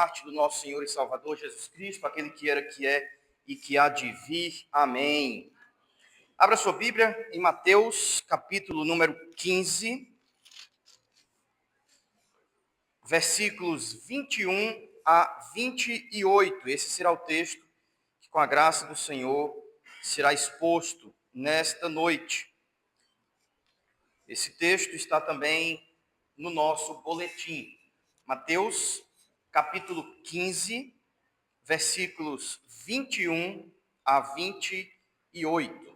parte do nosso Senhor e Salvador Jesus Cristo, aquele que era, que é e que há de vir. Amém. Abra sua Bíblia em Mateus, capítulo número 15, versículos 21 a 28. Esse será o texto que, com a graça do Senhor, será exposto nesta noite. Esse texto está também no nosso boletim. Mateus, capítulo 15, versículos 21 a 28.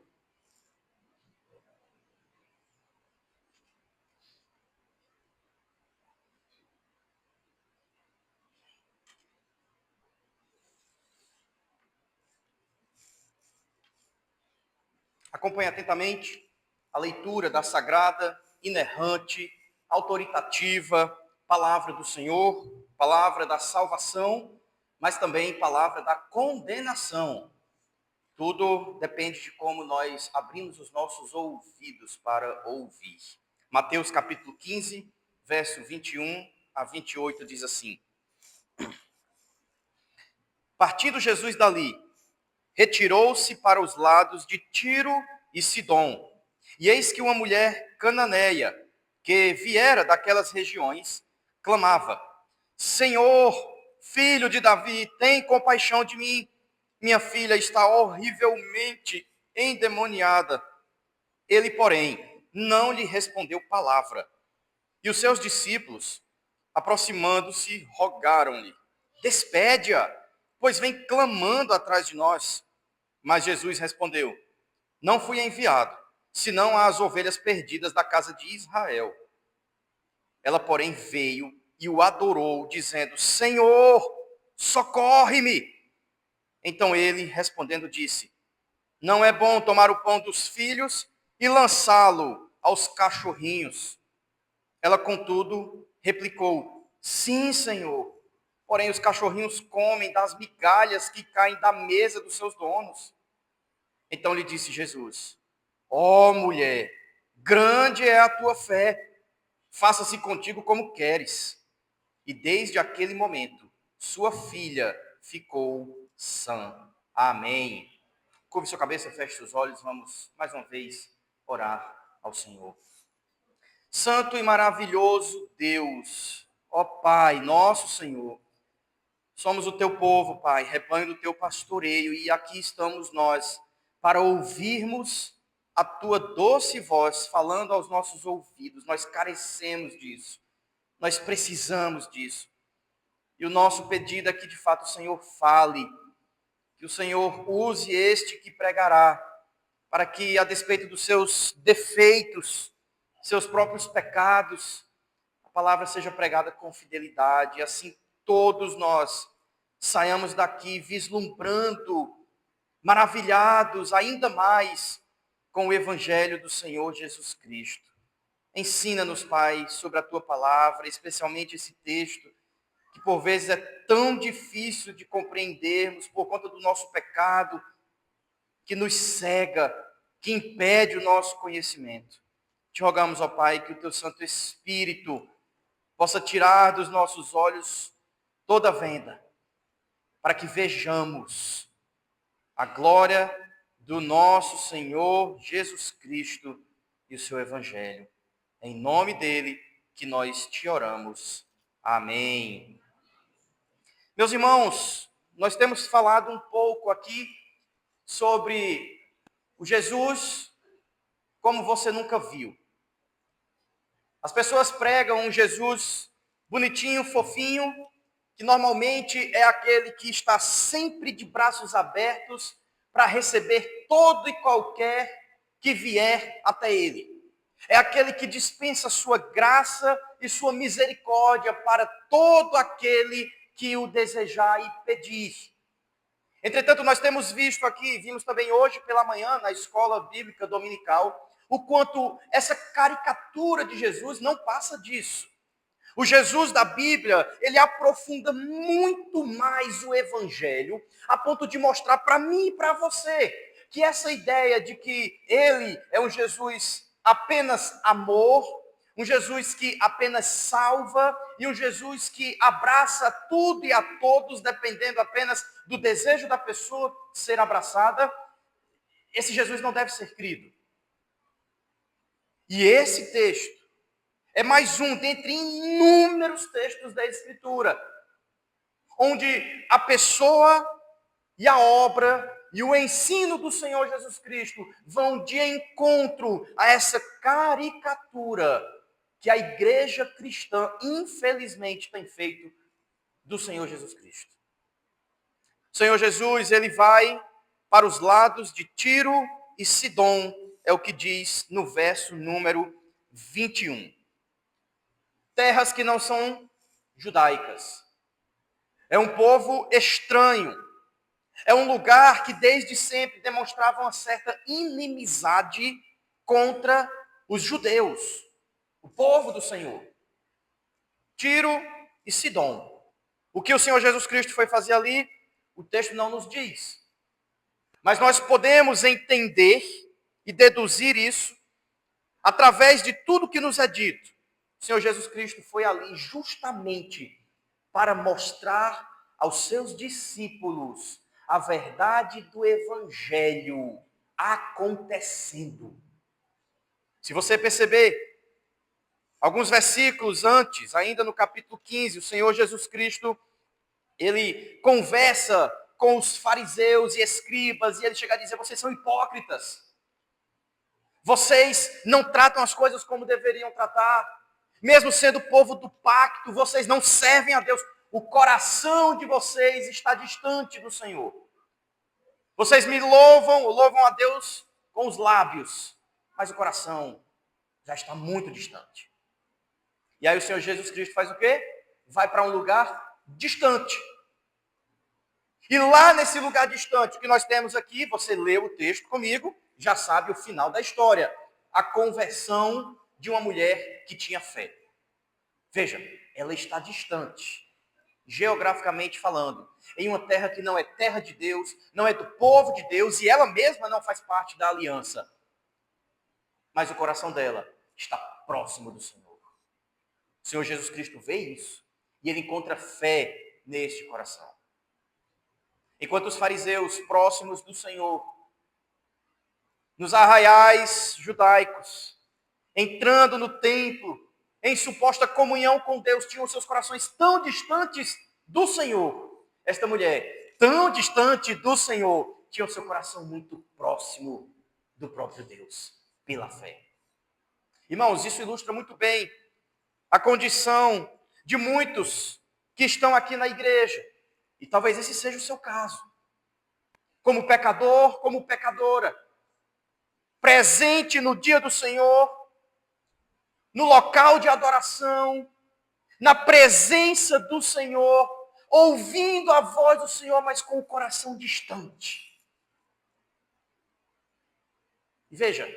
Acompanhe atentamente a leitura da sagrada, inerrante, autoritativa palavra do Senhor, palavra da salvação, mas também palavra da condenação. Tudo depende de como nós abrimos os nossos ouvidos para ouvir. Mateus capítulo 15, verso 21 a 28 diz assim: Partindo Jesus dali, retirou-se para os lados de Tiro e Sidom. E eis que uma mulher cananeia, que viera daquelas regiões, clamava: Senhor, filho de Davi, tem compaixão de mim. Minha filha está horrivelmente endemoniada. Ele, porém, não lhe respondeu palavra. E os seus discípulos, aproximando-se, rogaram-lhe: Despede-a, pois vem clamando atrás de nós. Mas Jesus respondeu: Não fui enviado, senão às ovelhas perdidas da casa de Israel. Ela, porém, veio e o adorou, dizendo: Senhor, socorre-me. Então ele, respondendo, disse: Não é bom tomar o pão dos filhos e lançá-lo aos cachorrinhos. Ela, contudo, replicou: Sim, Senhor. Porém, os cachorrinhos comem das migalhas que caem da mesa dos seus donos. Então lhe disse Jesus: Ó mulher, grande é a tua fé, faça-se contigo como queres. E desde aquele momento, sua filha ficou sã. Amém. Curve sua cabeça, feche seus olhos, vamos mais uma vez orar ao Senhor. Santo e maravilhoso Deus, ó Pai, nosso Senhor, somos o teu povo, Pai, rebanho do teu pastoreio, e aqui estamos nós para ouvirmos a tua doce voz falando aos nossos ouvidos. Nós carecemos disso, nós precisamos disso. E o nosso pedido é que de fato o Senhor fale, que o Senhor use este que pregará, para que, a despeito dos seus defeitos, seus próprios pecados, a palavra seja pregada com fidelidade, e assim todos nós saiamos daqui vislumbrando, maravilhados ainda mais com o evangelho do Senhor Jesus Cristo. Ensina-nos, Pai, sobre a tua palavra, especialmente esse texto, que por vezes é tão difícil de compreendermos por conta do nosso pecado, que nos cega, que impede o nosso conhecimento. Te rogamos, ó Pai, que o teu Santo Espírito possa tirar dos nossos olhos toda a venda, para que vejamos a glória do nosso Senhor Jesus Cristo e o seu Evangelho. Em nome dele que nós te oramos. Amém. Meus irmãos, nós temos falado um pouco aqui sobre o Jesus como você nunca viu. As pessoas pregam um Jesus bonitinho, fofinho, que normalmente é aquele que está sempre de braços abertos para receber todo e qualquer que vier até ele. É aquele que dispensa sua graça e sua misericórdia para todo aquele que o desejar e pedir. Entretanto, nós temos visto aqui, vimos também hoje pela manhã na escola bíblica dominical, o quanto essa caricatura de Jesus não passa disso. O Jesus da Bíblia, ele aprofunda muito mais o Evangelho, a ponto de mostrar para mim e para você, que essa ideia de que ele é um Jesus apenas amor, um Jesus que apenas salva e um Jesus que abraça tudo e a todos, dependendo apenas do desejo da pessoa ser abraçada, esse Jesus não deve ser crido. E esse texto é mais um dentre inúmeros textos da Escritura, onde a pessoa e a obra e o ensino do Senhor Jesus Cristo vão de encontro a essa caricatura que a igreja cristã, infelizmente, tem feito do Senhor Jesus Cristo. O Senhor Jesus, ele vai para os lados de Tiro e Sidom, é o que diz no verso número 21. Terras que não são judaicas. É um povo estranho. É um lugar que desde sempre demonstrava uma certa inimizade contra os judeus, o povo do Senhor. Tiro e Sidom. O que o Senhor Jesus Cristo foi fazer ali, o texto não nos diz. Mas nós podemos entender e deduzir isso através de tudo que nos é dito. O Senhor Jesus Cristo foi ali justamente para mostrar aos seus discípulos a verdade do Evangelho acontecendo. Se você perceber, alguns versículos antes, ainda no capítulo 15, o Senhor Jesus Cristo, ele conversa com os fariseus e escribas, e ele chega a dizer: vocês são hipócritas. Vocês não tratam as coisas como deveriam tratar. Mesmo sendo povo do pacto, vocês não servem a Deus. O coração de vocês está distante do Senhor. Vocês me louvam a Deus com os lábios, mas o coração já está muito distante. E aí o Senhor Jesus Cristo faz o quê? Vai para um lugar distante. E lá nesse lugar distante, o que nós temos aqui, você leu o texto comigo, já sabe o final da história. A conversão de uma mulher que tinha fé. Veja, ela está distante, geograficamente falando, em uma terra que não é terra de Deus, não é do povo de Deus, e ela mesma não faz parte da aliança. Mas o coração dela está próximo do Senhor. O Senhor Jesus Cristo vê isso, e ele encontra fé neste coração. Enquanto os fariseus próximos do Senhor, nos arraiais judaicos, entrando no templo, em suposta comunhão com Deus, tinham seus corações tão distantes do Senhor. Esta mulher, tão distante do Senhor, tinha o seu coração muito próximo do próprio Deus, pela fé. Irmãos, isso ilustra muito bem a condição de muitos que estão aqui na igreja. E talvez esse seja o seu caso. Como pecador, como pecadora. Presente no dia do Senhor, no local de adoração, na presença do Senhor, ouvindo a voz do Senhor, mas com o coração distante. E veja,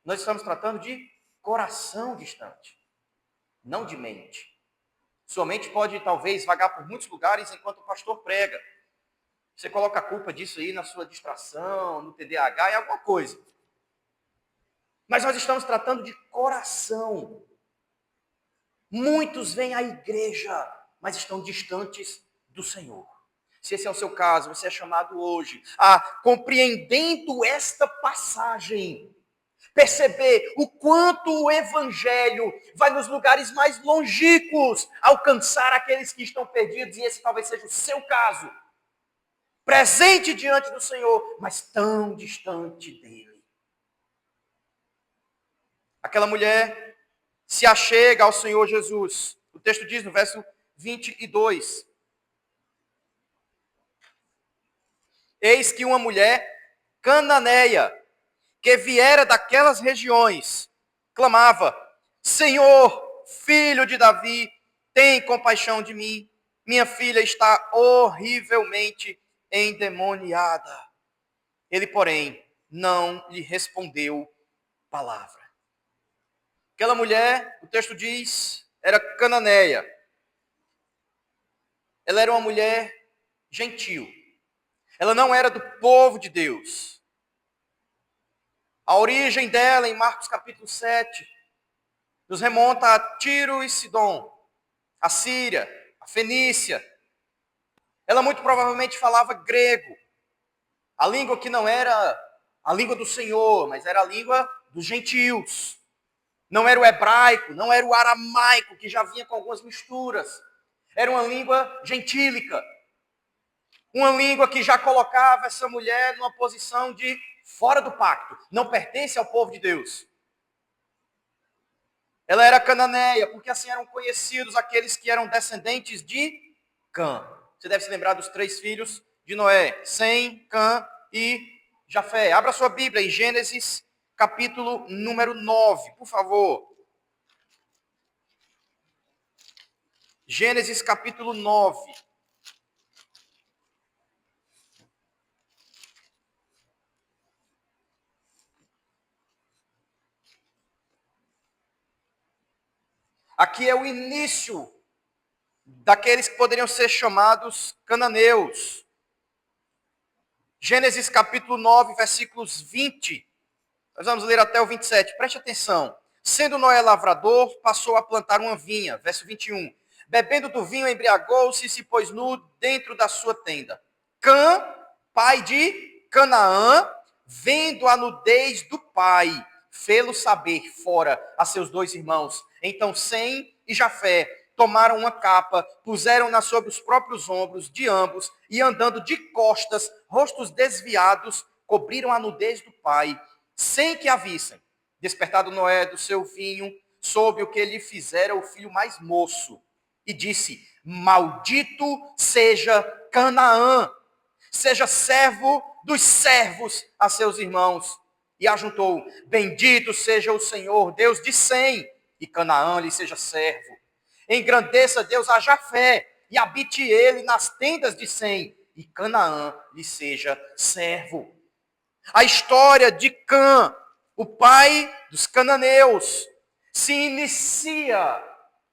nós estamos tratando de coração distante, não de mente. Sua mente pode talvez vagar por muitos lugares enquanto o pastor prega. Você coloca a culpa disso aí na sua distração, no TDAH, em alguma coisa. Mas nós estamos tratando de coração. Muitos vêm à igreja, mas estão distantes do Senhor. Se esse é o seu caso, você é chamado hoje a, compreendendo esta passagem, perceber o quanto o Evangelho vai nos lugares mais longínquos alcançar aqueles que estão perdidos, e esse talvez seja o seu caso. Presente diante do Senhor, mas tão distante dele. Aquela mulher se achega ao Senhor Jesus. O texto diz no verso 22. Eis que uma mulher cananeia, que viera daquelas regiões, clamava: Senhor, filho de Davi, tem compaixão de mim. Minha filha está horrivelmente endemoniada. Ele, porém, não lhe respondeu palavra. Aquela mulher, o texto diz, era cananeia. Ela era uma mulher gentil. Ela não era do povo de Deus. A origem dela, em Marcos capítulo 7, Nos remonta a Tiro e Sidom, a Síria, a Fenícia. Ela muito provavelmente falava grego, a língua que não era a língua do Senhor, mas era a língua dos gentios. Não era o hebraico, não era o aramaico, que já vinha com algumas misturas. Era uma língua gentílica. Uma língua que já colocava essa mulher numa posição de fora do pacto. Não pertence ao povo de Deus. Ela era cananeia, porque assim eram conhecidos aqueles que eram descendentes de Cã. Você deve se lembrar dos 3 filhos de Noé: Sem, Cã e Jafé. Abra sua Bíblia em Gênesis, capítulo número 9, por favor. Gênesis, capítulo 9. Aqui é o início daqueles que poderiam ser chamados cananeus. Gênesis capítulo 9, versículos 20. Nós vamos ler até o 27. Preste atenção. Sendo Noé lavrador, passou a plantar uma vinha. Verso 21. Bebendo do vinho, embriagou-se e se pôs nu dentro da sua tenda. Cã, pai de Canaã, vendo a nudez do pai, fê-lo saber fora a seus 2 irmãos. Então Sem e Jafé tomaram uma capa, puseram-na sobre os próprios ombros de ambos e andando de costas, rostos desviados, cobriram a nudez do pai, sem que a vissem. Despertado Noé do seu vinho, soube o que lhe fizera o filho mais moço, e disse: Maldito seja Canaã, seja servo dos servos a seus irmãos. E ajuntou: Bendito seja o Senhor, Deus de Sem, e Canaã lhe seja servo. Engrandeça Deus a Jafé, e habite ele nas tendas de Sem, e Canaã lhe seja servo. A história de Cã, o pai dos cananeus, se inicia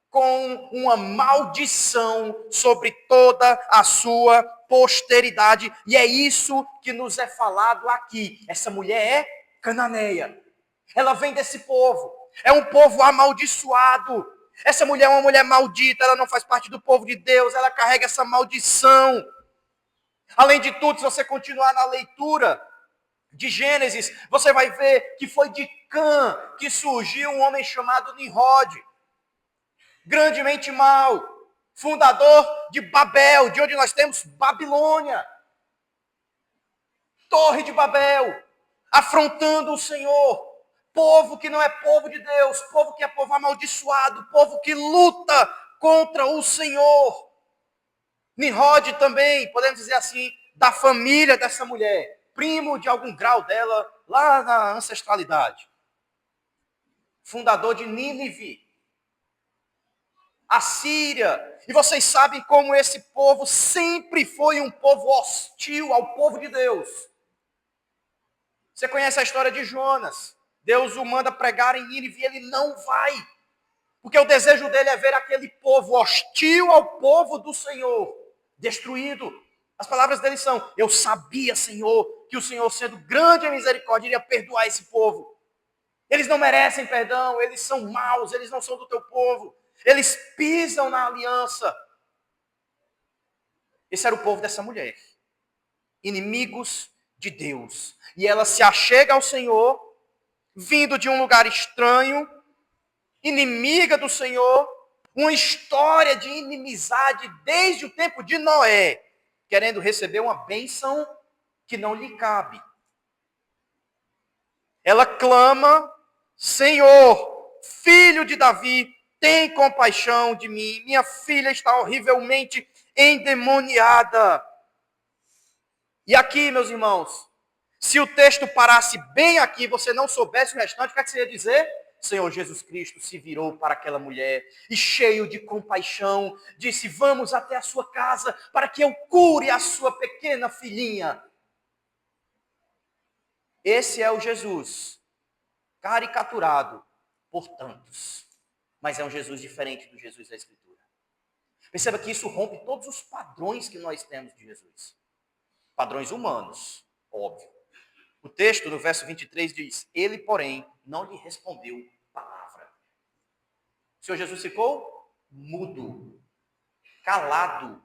com uma maldição sobre toda a sua posteridade. E é isso que nos é falado aqui. Essa mulher é cananeia. Ela vem desse povo. É um povo amaldiçoado. Essa mulher é uma mulher maldita. Ela não faz parte do povo de Deus. Ela carrega essa maldição. Além de tudo, se você continuar na leitura de Gênesis, você vai ver que foi de Cã que surgiu um homem chamado Nimrod, grandemente mau, fundador de Babel, de onde nós temos Babilônia, Torre de Babel, afrontando o Senhor, povo que não é povo de Deus, povo que é povo amaldiçoado, povo que luta contra o Senhor. Nimrod também, podemos dizer assim, da família dessa mulher, primo de algum grau dela lá na ancestralidade. Fundador de Nínive, a Síria. E vocês sabem como esse povo sempre foi um povo hostil ao povo de Deus. Você conhece a história de Jonas. Deus o manda pregar em Nínive e ele não vai. Porque o desejo dele é ver aquele povo hostil ao povo do Senhor destruído. As palavras dele são: eu sabia, Senhor, que o Senhor, sendo grande em misericórdia, iria perdoar esse povo. Eles não merecem perdão, eles são maus, eles não são do teu povo. Eles pisam na aliança. Esse era o povo dessa mulher. Inimigos de Deus. E ela se achega ao Senhor, vindo de um lugar estranho, inimiga do Senhor, uma história de inimizade desde o tempo de Noé, querendo receber uma bênção que não lhe cabe. Ela clama: Senhor, filho de Davi, tem compaixão de mim. Minha filha está horrivelmente endemoniada. E aqui, meus irmãos, se o texto parasse bem aqui, você não soubesse o restante, o que é que você ia dizer? Senhor Jesus Cristo se virou para aquela mulher e, cheio de compaixão, disse: vamos até a sua casa para que eu cure a sua pequena filhinha. Esse é o Jesus caricaturado por tantos, mas é um Jesus diferente do Jesus da Escritura. Perceba que isso rompe todos os padrões que nós temos de Jesus. Padrões humanos, óbvio. O texto, no verso 23, diz: ele, porém, não lhe respondeu palavra. O Senhor Jesus ficou mudo, calado.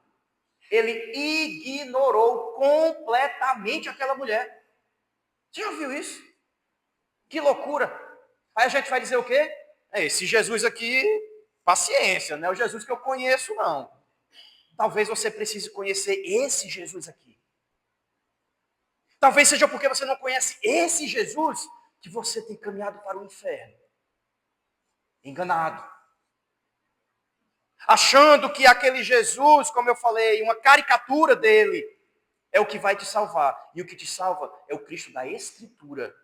Ele ignorou completamente aquela mulher. Você já viu isso? Que loucura. Aí a gente vai dizer o quê? Esse Jesus aqui, paciência, não é o Jesus que eu conheço, não. Talvez você precise conhecer esse Jesus aqui. Talvez seja porque você não conhece esse Jesus que você tem caminhado para o inferno. Enganado. Achando que aquele Jesus, como eu falei, uma caricatura dele, é o que vai te salvar. E o que te salva é o Cristo da Escritura.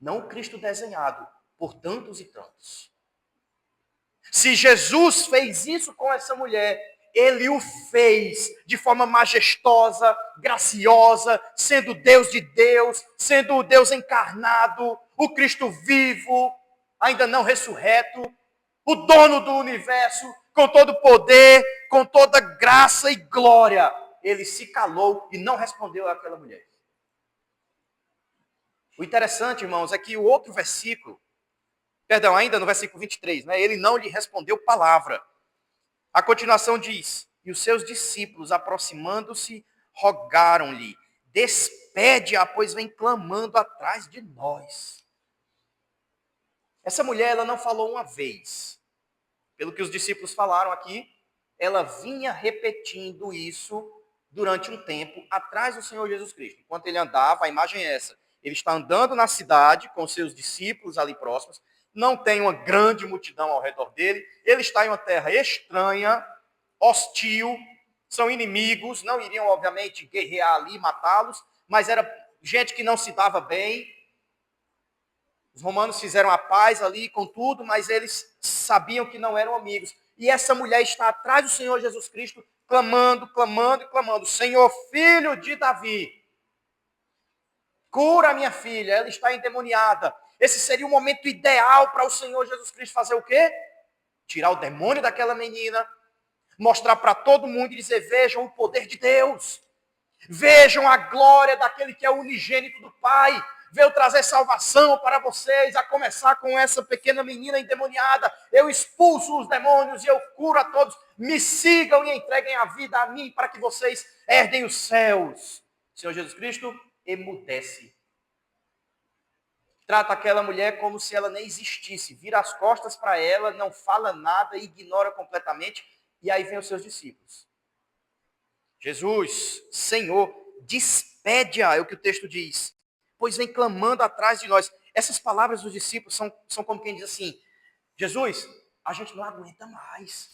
Não o Cristo desenhado por tantos e tantos. Se Jesus fez isso com essa mulher, ele o fez de forma majestosa, graciosa, sendo Deus de Deus, sendo o Deus encarnado, o Cristo vivo, ainda não ressurreto, o dono do universo, com todo poder, com toda graça e glória. Ele se calou e não respondeu àquela mulher. O interessante, irmãos, é que o outro versículo, perdão, ainda no versículo 23, né, ele não lhe respondeu palavra. A continuação diz: e os seus discípulos, aproximando-se, rogaram-lhe: despede-a, pois vem clamando atrás de nós. Essa mulher, ela não falou uma vez. Pelo que os discípulos falaram aqui, ela vinha repetindo isso durante um tempo atrás do Senhor Jesus Cristo. Enquanto ele andava, a imagem é essa. Ele está andando na cidade com seus discípulos ali próximos, não tem uma grande multidão ao redor dele, ele está em uma terra estranha, hostil, são inimigos, não iriam, obviamente, guerrear ali, matá-los, mas era gente que não se dava bem. Os romanos fizeram a paz ali com tudo, mas eles sabiam que não eram amigos. E essa mulher está atrás do Senhor Jesus Cristo, clamando, clamando e clamando: Senhor, filho de Davi, cura a minha filha, ela está endemoniada. Esse seria o momento ideal para o Senhor Jesus Cristo fazer o quê? Tirar o demônio daquela menina, mostrar para todo mundo e dizer: vejam o poder de Deus, vejam a glória daquele que é o unigênito do Pai, veio trazer salvação para vocês, a começar com essa pequena menina endemoniada. Eu expulso os demônios e eu curo a todos. Me sigam e entreguem a vida a mim para que vocês herdem os céus. O Senhor Jesus Cristo emudece. Trata aquela mulher como se ela nem existisse, vira as costas para ela, não fala nada, ignora completamente, e aí vem os seus discípulos. Jesus, Senhor, despede-a, é o que o texto diz, pois vem clamando atrás de nós. Essas palavras dos discípulos são como quem diz assim: Jesus, a gente não aguenta mais.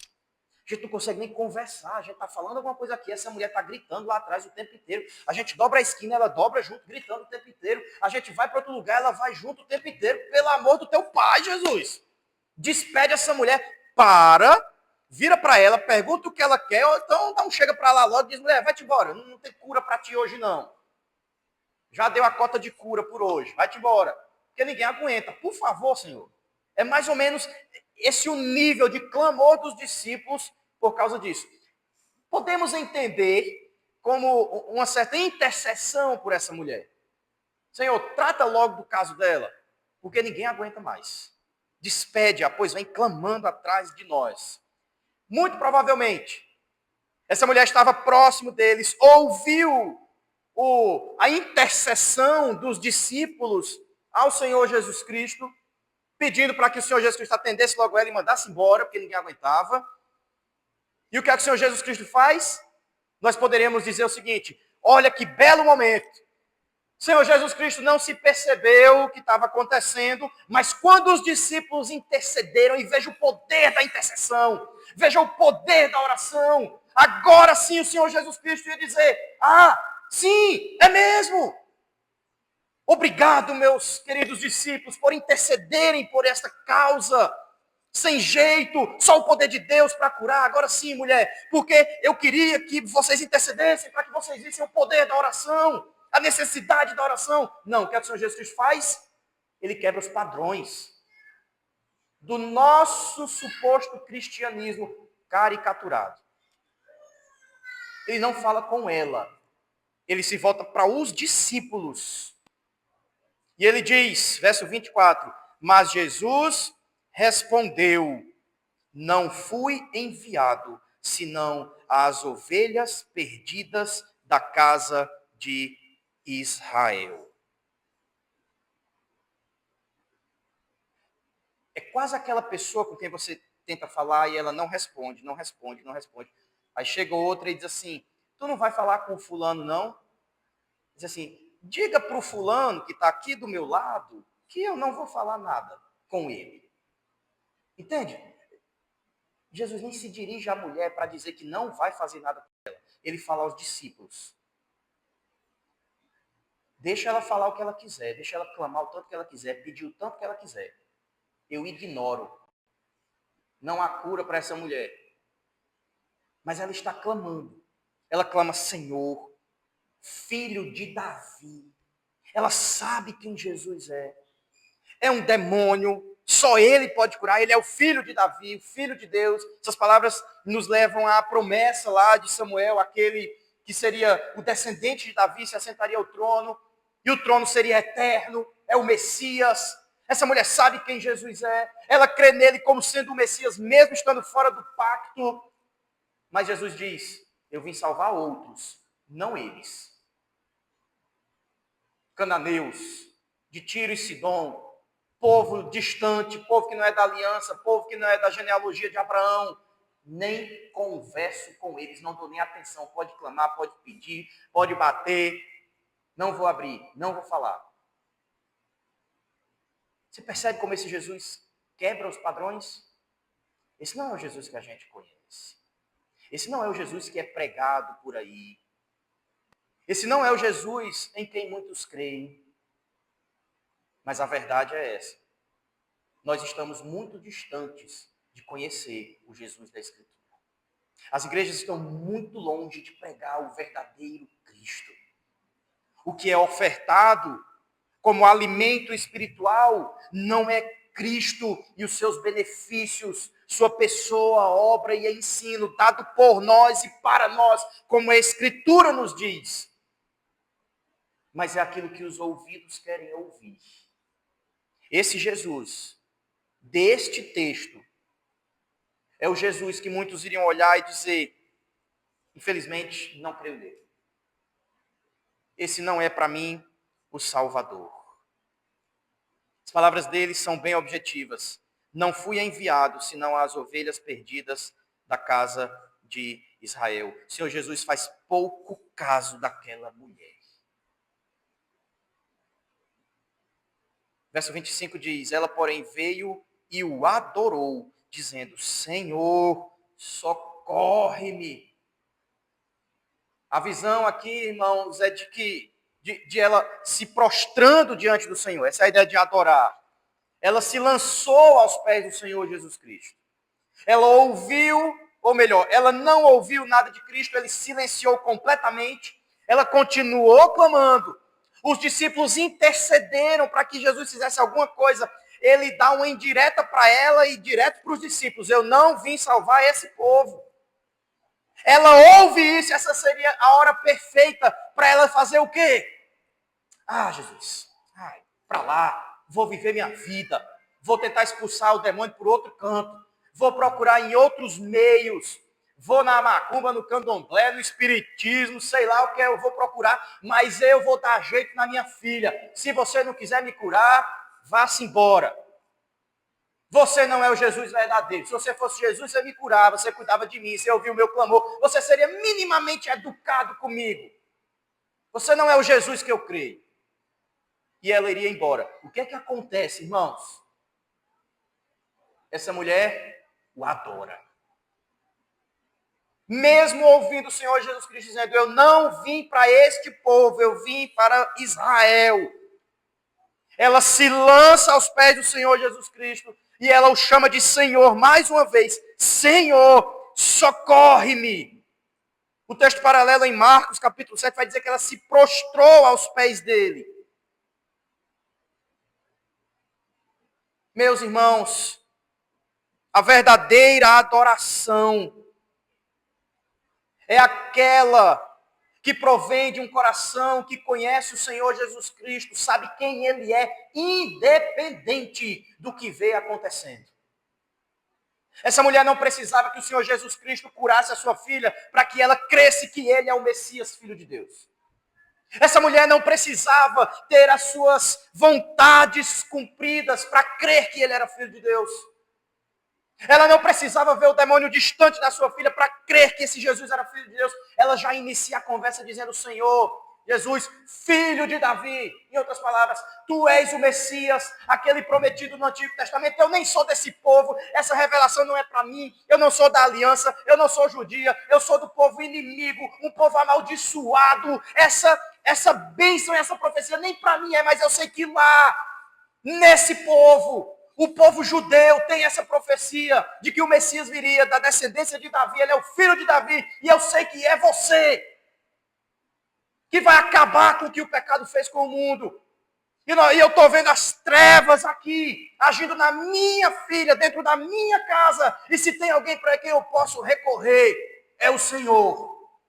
A gente não consegue nem conversar, a gente está falando alguma coisa aqui, essa mulher está gritando lá atrás o tempo inteiro. A gente dobra a esquina, ela dobra junto, gritando o tempo inteiro. A gente vai para outro lugar, ela vai junto o tempo inteiro. Pelo amor do teu Pai, Jesus. Despede essa mulher, vira para ela, pergunta o que ela quer, ou então não chega para lá logo e diz: mulher, vai-te embora, não tem cura para ti hoje não. Já deu a cota de cura por hoje, vai-te embora. Porque ninguém aguenta. Por favor, Senhor. É mais ou menos esse o nível de clamor dos discípulos por causa disso. Podemos entender como uma certa intercessão por essa mulher. Senhor, trata logo do caso dela, porque ninguém aguenta mais. Despede-a, pois vem clamando atrás de nós. Muito provavelmente, essa mulher estava próximo deles, ouviu a intercessão dos discípulos ao Senhor Jesus Cristo, pedindo para que o Senhor Jesus Cristo atendesse logo ela e mandasse embora, porque ninguém aguentava. E o que é que o Senhor Jesus Cristo faz? Nós poderíamos dizer o seguinte: olha que belo momento. O Senhor Jesus Cristo não se percebeu o que estava acontecendo, mas quando os discípulos intercederam, e veja o poder da intercessão, veja o poder da oração, agora sim o Senhor Jesus Cristo ia dizer: ah, sim, é mesmo. Obrigado, meus queridos discípulos, por intercederem por esta causa. Sem jeito, só o poder de Deus para curar. Agora sim, mulher, porque eu queria que vocês intercedessem para que vocês vissem o poder da oração, a necessidade da oração. Não, o que é que o Senhor Jesus Cristo faz? Ele quebra os padrões do nosso suposto cristianismo caricaturado. Ele não fala com ela. Ele se volta para os discípulos. E ele diz, verso 24, mas Jesus respondeu: não fui enviado, senão às ovelhas perdidas da casa de Israel. É quase aquela pessoa com quem você tenta falar e ela não responde, não responde, não responde. Aí chega outra e diz assim: tu não vai falar com o fulano, não? Diz assim: diga para o fulano que está aqui do meu lado que eu não vou falar nada com ele. Entende? Jesus nem se dirige à mulher para dizer que não vai fazer nada com ela. Ele fala aos discípulos: deixa ela falar o que ela quiser, deixa ela clamar o tanto que ela quiser, pedir o tanto que ela quiser. Eu ignoro. Não há cura para essa mulher. Mas ela está clamando. Ela clama: Senhor, filho de Davi. Ela sabe quem Jesus é. É um demônio, só ele pode curar. Ele é o filho de Davi, o filho de Deus. Essas palavras nos levam à promessa lá de Samuel, aquele que seria o descendente de Davi, se assentaria ao trono, e o trono seria eterno, é o Messias. Essa mulher sabe quem Jesus é, ela crê nele como sendo o Messias, mesmo estando fora do pacto. Mas Jesus diz: eu vim salvar outros, não eles. Cananeus, de Tiro e Sidom, povo distante, povo que não é da aliança, povo que não é da genealogia de Abraão. Nem converso com eles, não dou nem atenção. Pode clamar, pode pedir, pode bater. Não vou abrir, não vou falar. Você percebe como esse Jesus quebra os padrões? Esse não é o Jesus que a gente conhece. Esse não é o Jesus que é pregado por aí. Esse não é o Jesus em quem muitos creem. Mas a verdade é essa: nós estamos muito distantes de conhecer o Jesus da Escritura. As igrejas estão muito longe de pregar o verdadeiro Cristo. O que é ofertado como alimento espiritual não é Cristo e os seus benefícios, sua pessoa, obra e ensino, dado por nós e para nós, como a Escritura nos diz. Mas é aquilo que os ouvidos querem ouvir. Esse Jesus, deste texto, é o Jesus que muitos iriam olhar e dizer: infelizmente, não creio nele. Esse não é para mim o Salvador. As palavras dele são bem objetivas. Não fui enviado, senão às ovelhas perdidas da casa de Israel. O Senhor Jesus faz pouco caso daquela mulher. Verso 25 diz: ela, porém, veio e o adorou, dizendo: Senhor, socorre-me. A visão aqui, irmãos, é de que de ela se prostrando diante do Senhor. Essa é a ideia de adorar. Ela se lançou aos pés do Senhor Jesus Cristo. Ela ouviu, ou melhor, ela não ouviu nada de Cristo, ele silenciou completamente. Ela continuou clamando. Os discípulos intercederam para que Jesus fizesse alguma coisa. Ele dá uma indireta para ela e direto para os discípulos: eu não vim salvar esse povo. Ela ouve isso, essa seria a hora perfeita para ela fazer o quê? Ah, Jesus, para lá, vou viver minha vida, vou tentar expulsar o demônio por outro canto, vou procurar em outros meios, vou na macumba, no candomblé, no espiritismo, sei lá o que eu vou procurar, mas eu vou dar jeito na minha filha. Se você não quiser me curar, vá-se embora. Você não é o Jesus verdadeiro. Se você fosse Jesus, você me curava, você cuidava de mim, você ouvia o meu clamor, você seria minimamente educado comigo. Você não é o Jesus que eu creio. E ela iria embora. O que é que acontece, irmãos? Essa mulher o adora. Mesmo ouvindo o Senhor Jesus Cristo dizendo: eu não vim para este povo, eu vim para Israel. Ela se lança aos pés do Senhor Jesus Cristo e ela o chama de Senhor mais uma vez. Senhor, socorre-me. O texto paralelo em Marcos, capítulo 7, vai dizer que ela se prostrou aos pés dele. Meus irmãos, a verdadeira adoração é aquela que provém de um coração que conhece o Senhor Jesus Cristo, sabe quem Ele é, independente do que vê acontecendo. Essa mulher não precisava que o Senhor Jesus Cristo curasse a sua filha para que ela cresce que ele é o Messias, Filho de Deus. Essa mulher não precisava ter as suas vontades cumpridas para crer que ele era Filho de Deus. Ela não precisava ver o demônio distante da sua filha para crer que esse Jesus era Filho de Deus. Ela já inicia a conversa dizendo: Senhor, Jesus, Filho de Davi. Em outras palavras, tu és o Messias, aquele prometido no Antigo Testamento. Eu nem sou desse povo, essa revelação não é para mim. Eu não sou da aliança, eu não sou judia, eu sou do povo inimigo, um povo amaldiçoado. Essa bênção, essa profecia nem para mim é, mas eu sei que lá, nesse povo, o povo judeu tem essa profecia de que o Messias viria da descendência de Davi, ele é o filho de Davi, e eu sei que é você que vai acabar com o que o pecado fez com o mundo. E eu estou vendo as trevas aqui, agindo na minha filha, dentro da minha casa, e se tem alguém para quem eu posso recorrer, é o Senhor. O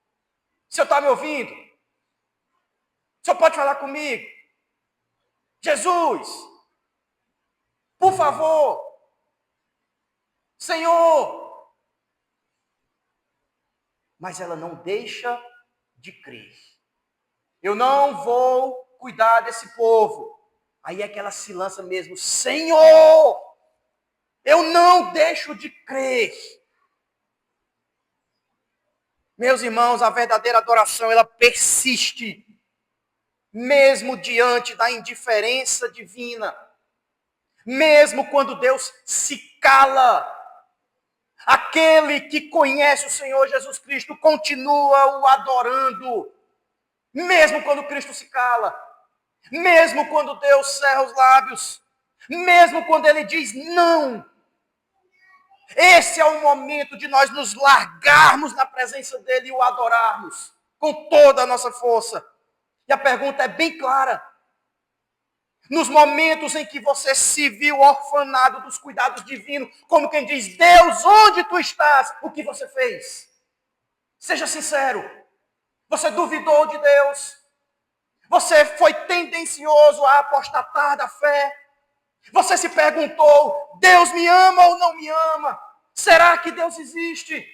Senhor está me ouvindo? O Senhor pode falar comigo? Jesus, por favor, Senhor. Mas ela não deixa de crer. Eu não vou cuidar desse povo. Aí é que ela se lança mesmo: Senhor, eu não deixo de crer. Meus irmãos, a verdadeira adoração, ela persiste, mesmo diante da indiferença divina. Mesmo quando Deus se cala, aquele que conhece o Senhor Jesus Cristo continua o adorando. Mesmo quando Cristo se cala, mesmo quando Deus cerra os lábios, mesmo quando Ele diz não. Esse é o momento de nós nos largarmos na presença dEle e o adorarmos com toda a nossa força. E a pergunta é bem clara. Nos momentos em que você se viu orfanado dos cuidados divinos, como quem diz: Deus, onde tu estás? O que você fez? Seja sincero. Você duvidou de Deus? Você foi tendencioso a apostatar da fé? Você se perguntou: Deus me ama ou não me ama? Será que Deus existe?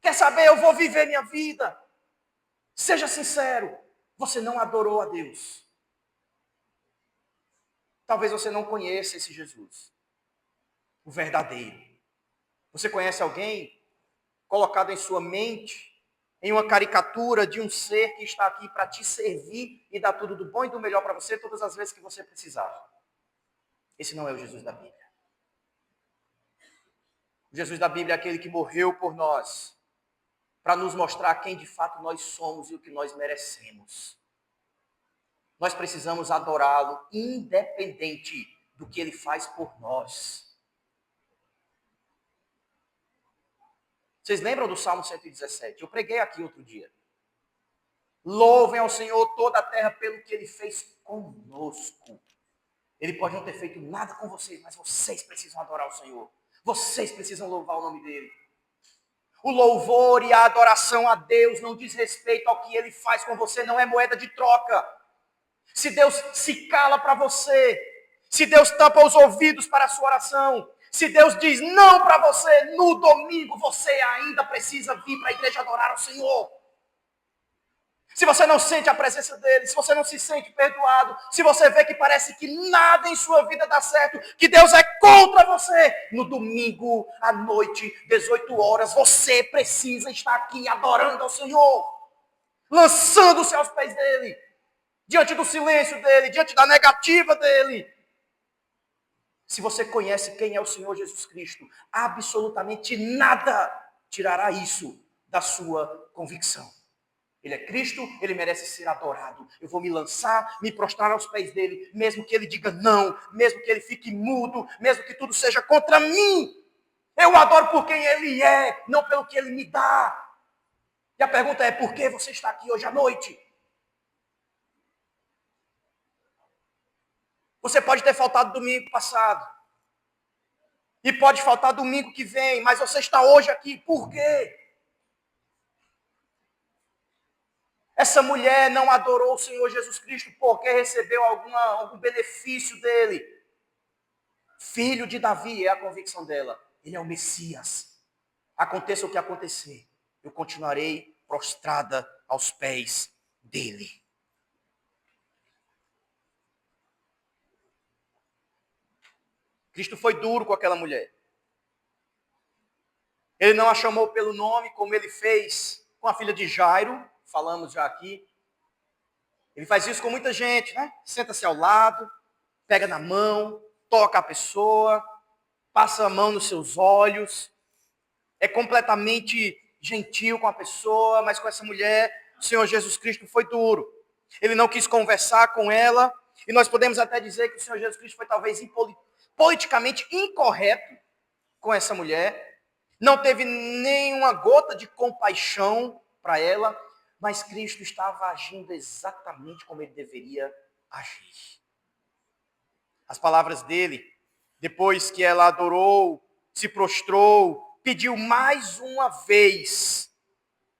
Quer saber, eu vou viver minha vida. Seja sincero, você não adorou a Deus. Talvez você não conheça esse Jesus, o verdadeiro. Você conhece alguém colocado em sua mente, em uma caricatura de um ser que está aqui para te servir e dar tudo do bom e do melhor para você todas as vezes que você precisar. Esse não é o Jesus da Bíblia. O Jesus da Bíblia é aquele que morreu por nós, para nos mostrar quem de fato nós somos e o que nós merecemos. Nós precisamos adorá-lo independente do que ele faz por nós. Vocês lembram do Salmo 117? Eu preguei aqui outro dia. Louvem ao Senhor toda a terra pelo que ele fez conosco. Ele pode não ter feito nada com vocês, mas vocês precisam adorar o Senhor. Vocês precisam louvar o nome dele. O louvor e a adoração a Deus não diz respeito ao que ele faz com você, não é moeda de troca. Se Deus se cala para você, se Deus tampa os ouvidos para a sua oração, se Deus diz não para você, no domingo você ainda precisa vir para a igreja adorar ao Senhor. Se você não sente a presença dele, se você não se sente perdoado, se você vê que parece que nada em sua vida dá certo, que Deus é contra você, no domingo à noite, 18 horas, você precisa estar aqui adorando ao Senhor, lançando-se aos pés dele, diante do silêncio dele, diante da negativa dele. Se você conhece quem é o Senhor Jesus Cristo, absolutamente nada tirará isso da sua convicção. Ele é Cristo, ele merece ser adorado. Eu vou me lançar, me prostrar aos pés dele, mesmo que ele diga não, mesmo que ele fique mudo, mesmo que tudo seja contra mim. Eu o adoro por quem ele é, não pelo que ele me dá. E a pergunta é: por que você está aqui hoje à noite? Você pode ter faltado domingo passado. E pode faltar domingo que vem, mas você está hoje aqui, por quê? Essa mulher não adorou o Senhor Jesus Cristo porque recebeu algum benefício dele. Filho de Davi é a convicção dela. Ele é o Messias. Aconteça o que acontecer, eu continuarei prostrada aos pés dele. Cristo foi duro com aquela mulher. Ele não a chamou pelo nome, como ele fez com a filha de Jairo, falamos já aqui. Ele faz isso com muita gente, né? Senta-se ao lado, pega na mão, toca a pessoa, passa a mão nos seus olhos, é completamente gentil com a pessoa, mas com essa mulher, o Senhor Jesus Cristo foi duro. Ele não quis conversar com ela, e nós podemos até dizer que o Senhor Jesus Cristo foi talvez politicamente incorreto com essa mulher, não teve nenhuma gota de compaixão para ela, mas Cristo estava agindo exatamente como ele deveria agir. As palavras dele, depois que ela adorou, se prostrou, pediu mais uma vez.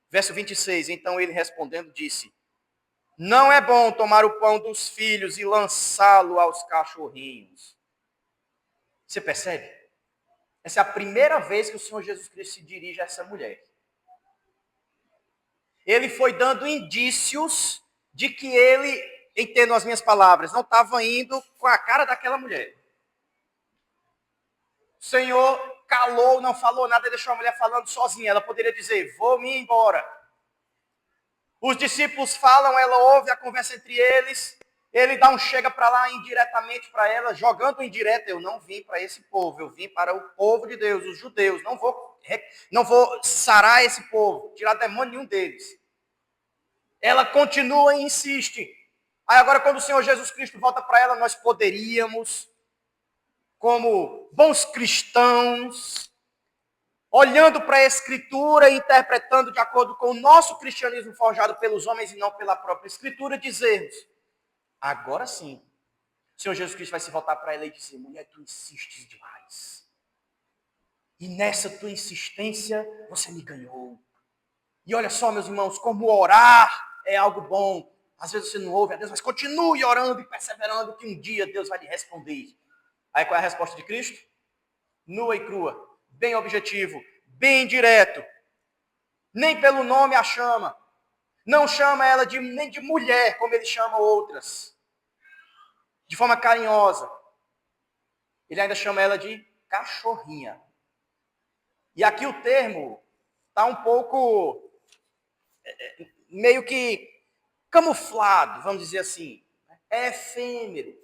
Verso 26, então ele respondendo disse: não é bom tomar o pão dos filhos e lançá-lo aos cachorrinhos. Você percebe? Essa é a primeira vez que o Senhor Jesus Cristo se dirige a essa mulher. Ele foi dando indícios de que ele, entendo as minhas palavras, não estava indo com a cara daquela mulher. O Senhor calou, não falou nada e deixou a mulher falando sozinha. Ela poderia dizer: vou me embora. Os discípulos falam, ela ouve a conversa entre eles. Ele dá um chega para lá indiretamente para ela, jogando indireta. Eu não vim para esse povo, eu vim para o povo de Deus, os judeus. Não vou sarar esse povo, tirar demônio nenhum deles. Ela continua e insiste. Aí agora quando o Senhor Jesus Cristo volta para ela, nós poderíamos, como bons cristãos, olhando para a Escritura e interpretando de acordo com o nosso cristianismo forjado pelos homens e não pela própria Escritura, dizermos: agora sim, o Senhor Jesus Cristo vai se voltar para ela e dizer: mulher, tu insistes demais. E nessa tua insistência, você me ganhou. E olha só, meus irmãos, como orar é algo bom. Às vezes você não ouve a Deus, mas continue orando e perseverando que um dia Deus vai lhe responder. Aí qual é a resposta de Cristo? Nua e crua, bem objetivo, bem direto. Nem pelo nome a chama. Não chama ela nem de mulher, como ele chama outras. De forma carinhosa. Ele ainda chama ela de cachorrinha. E aqui o termo está um pouco, meio que camuflado, vamos dizer assim. É efêmero.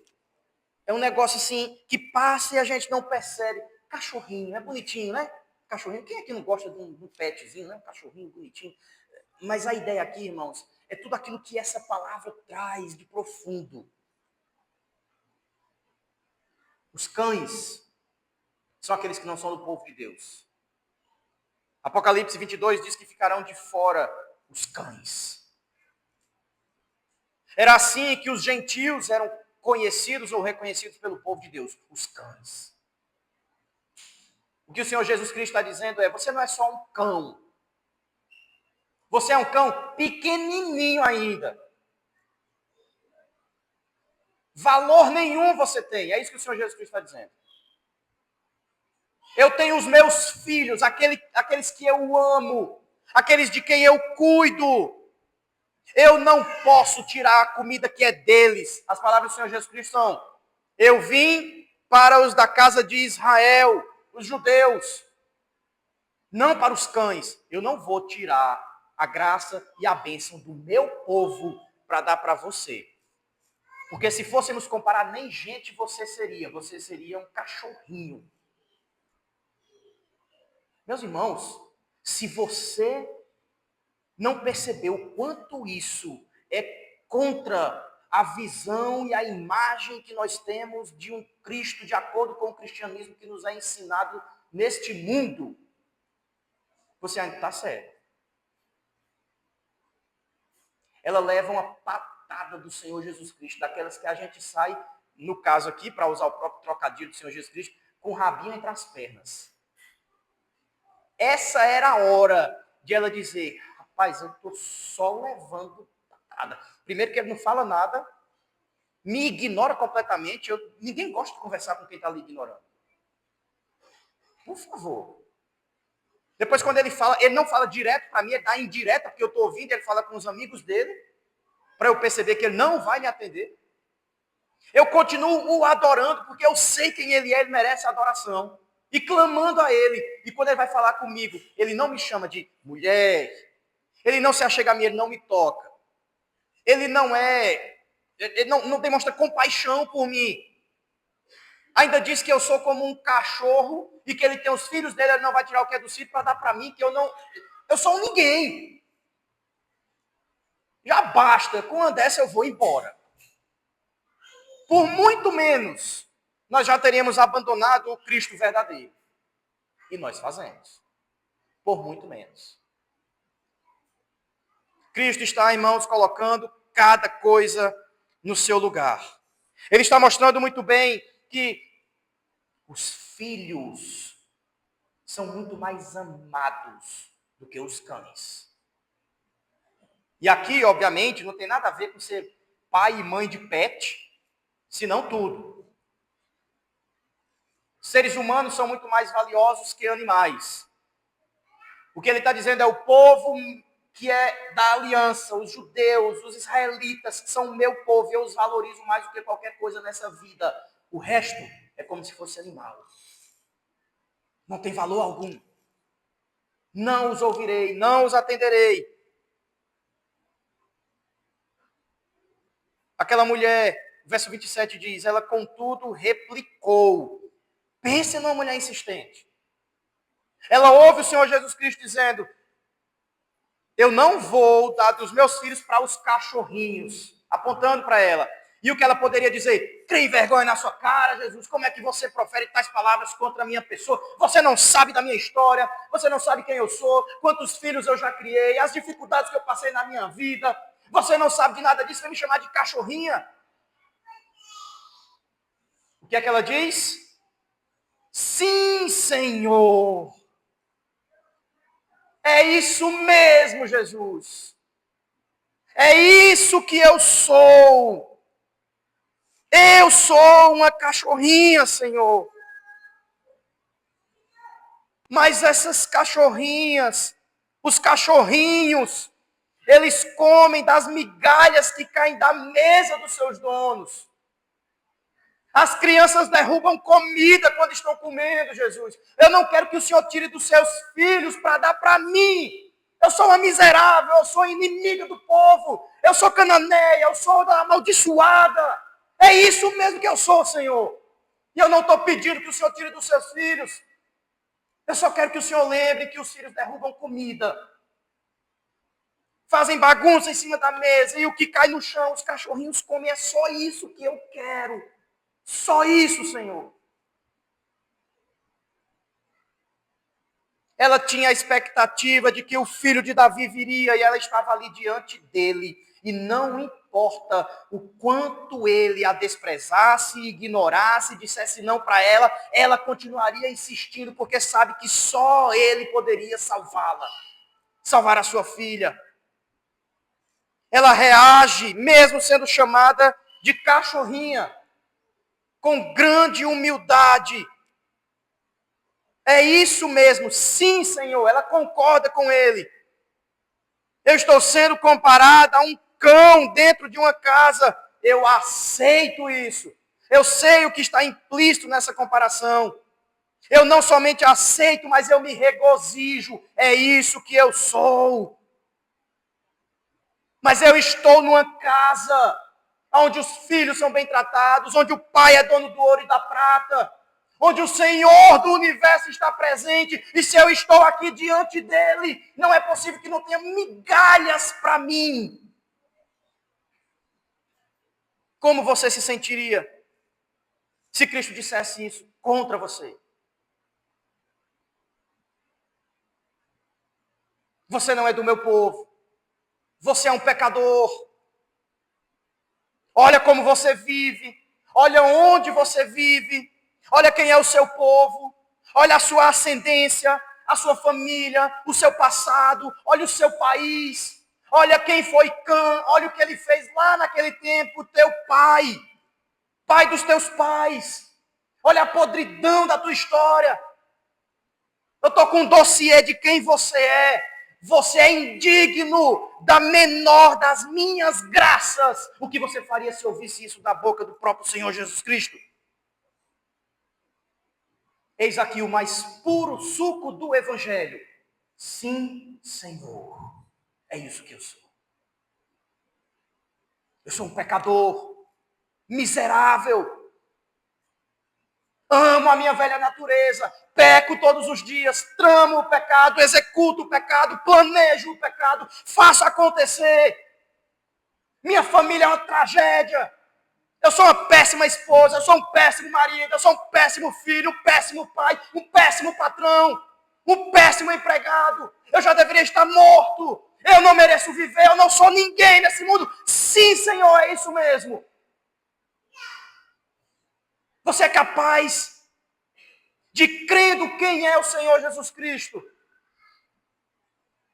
É um negócio assim, que passa e a gente não percebe. Cachorrinho, é bonitinho, né? Cachorrinho. Quem aqui não gosta de um petzinho, né? Um cachorrinho bonitinho. Mas a ideia aqui, irmãos, é tudo aquilo que essa palavra traz de profundo. Os cães são aqueles que não são do povo de Deus. Apocalipse 22 diz que ficarão de fora os cães. Era assim que os gentios eram conhecidos ou reconhecidos pelo povo de Deus, os cães. O que o Senhor Jesus Cristo está dizendo é: você não é só um cão. Você é um cão pequenininho ainda. Valor nenhum você tem. É isso que o Senhor Jesus Cristo está dizendo. Eu tenho os meus filhos, aqueles que eu amo, aqueles de quem eu cuido. Eu não posso tirar a comida que é deles. As palavras do Senhor Jesus Cristo são: eu vim para os da casa de Israel, os judeus, não para os cães. Eu não vou tirar a graça e a bênção do meu povo para dar para você. Porque se fôssemos comparar, nem gente você seria um cachorrinho. Meus irmãos, se você não percebeu o quanto isso é contra a visão e a imagem que nós temos de um Cristo, de acordo com o cristianismo que nos é ensinado neste mundo, você ainda está sério. Ela leva uma patada do Senhor Jesus Cristo, daquelas que a gente sai, no caso aqui, para usar o próprio trocadilho do Senhor Jesus Cristo, com o rabinho entre as pernas. Essa era a hora de ela dizer: rapaz, eu estou só levando patada. Primeiro que ele não fala nada, me ignora completamente. Ninguém gosta de conversar com quem está ali ignorando. Por favor. Depois, quando ele fala, ele não fala direto para mim, ele dá indireta, porque eu estou ouvindo, ele fala com os amigos dele, para eu perceber que ele não vai me atender. Eu continuo o adorando, porque eu sei quem ele é, ele merece adoração. E clamando a ele. E quando ele vai falar comigo, ele não me chama de mulher. Ele não se achega a mim, ele não me toca. Ele não demonstra compaixão por mim. Ainda diz que eu sou como um cachorro e que ele tem os filhos dele, ele não vai tirar o que é do filho para dar para mim, que eu sou um ninguém. Já basta, com uma dessa eu vou embora. Por muito menos, nós já teríamos abandonado o Cristo verdadeiro. E nós fazemos. Por muito menos. Cristo está, irmãos, colocando cada coisa no seu lugar. Ele está mostrando muito bem que os filhos são muito mais amados do que os cães. E aqui, obviamente, não tem nada a ver com ser pai e mãe de pet, senão tudo. Seres humanos são muito mais valiosos que animais. O que ele está dizendo é o povo que é da aliança, os judeus, os israelitas, que são o meu povo, eu os valorizo mais do que qualquer coisa nessa vida. O resto é como se fosse animal. Não tem valor algum. Não os ouvirei, não os atenderei. Aquela mulher, verso 27 diz, ela contudo replicou. Pense numa mulher insistente. Ela ouve o Senhor Jesus Cristo dizendo, eu não vou dar dos meus filhos para os cachorrinhos, apontando para ela. E o que ela poderia dizer? Crê vergonha na sua cara, Jesus, como é que você profere tais palavras contra a minha pessoa? Você não sabe da minha história, você não sabe quem eu sou, quantos filhos eu já criei, as dificuldades que eu passei na minha vida. Você não sabe de nada disso, vai me chamar de cachorrinha. O que é que ela diz? Sim, Senhor. É isso mesmo, Jesus. É isso que eu sou. Eu sou uma cachorrinha, Senhor. Mas essas cachorrinhas, os cachorrinhos, eles comem das migalhas que caem da mesa dos seus donos. As crianças derrubam comida quando estão comendo, Jesus. Eu não quero que o Senhor tire dos seus filhos para dar para mim. Eu sou uma miserável, eu sou inimiga do povo. Eu sou cananeia, eu sou da amaldiçoada. É isso mesmo que eu sou, Senhor. E eu não estou pedindo que o Senhor tire dos seus filhos. Eu só quero que o Senhor lembre que os filhos derrubam comida. Fazem bagunça em cima da mesa. E o que cai no chão, os cachorrinhos comem. É só isso que eu quero. Só isso, Senhor. Ela tinha a expectativa de que o filho de Davi viria e ela estava ali diante dele. E não importa o quanto ele a desprezasse, ignorasse, dissesse não para ela, ela continuaria insistindo porque sabe que só ele poderia salvá-la, salvar a sua filha. Ela reage, mesmo sendo chamada de cachorrinha, com grande humildade. É isso mesmo, sim, Senhor, ela concorda com ele. Eu estou sendo comparada a um cão dentro de uma casa. Eu aceito isso. Eu sei o que está implícito nessa comparação. Eu não somente aceito, mas eu me regozijo. É isso que eu sou. Mas eu estou numa casa onde os filhos são bem tratados, onde o pai é dono do ouro e da prata, onde o Senhor do universo está presente, e se eu estou aqui diante dele, não é possível que não tenha migalhas para mim. Como você se sentiria se Cristo dissesse isso contra você? Você não é do meu povo. Você é um pecador. Olha como você vive. Olha onde você vive. Olha quem é o seu povo. Olha a sua ascendência, a sua família, o seu passado. Olha o seu país. Olha quem foi Cã. Olha o que ele fez lá naquele tempo. Teu pai. Pai dos teus pais. Olha a podridão da tua história. Eu estou com um dossiê de quem você é. Você é indigno da menor das minhas graças. O que você faria se ouvisse isso da boca do próprio Senhor Jesus Cristo? Eis aqui o mais puro suco do Evangelho. Sim, Senhor. É isso que eu sou. Eu sou um pecador, miserável. Amo a minha velha natureza. Peco todos os dias. Tramo o pecado, executo o pecado, planejo o pecado, faço acontecer. Minha família é uma tragédia. Eu sou uma péssima esposa, eu sou um péssimo marido, eu sou um péssimo filho, um péssimo pai, um péssimo patrão, um péssimo empregado. Eu já deveria estar morto. Eu não mereço viver, eu não sou ninguém nesse mundo. Sim, Senhor, é isso mesmo. Você é capaz de, crendo quem é o Senhor Jesus Cristo,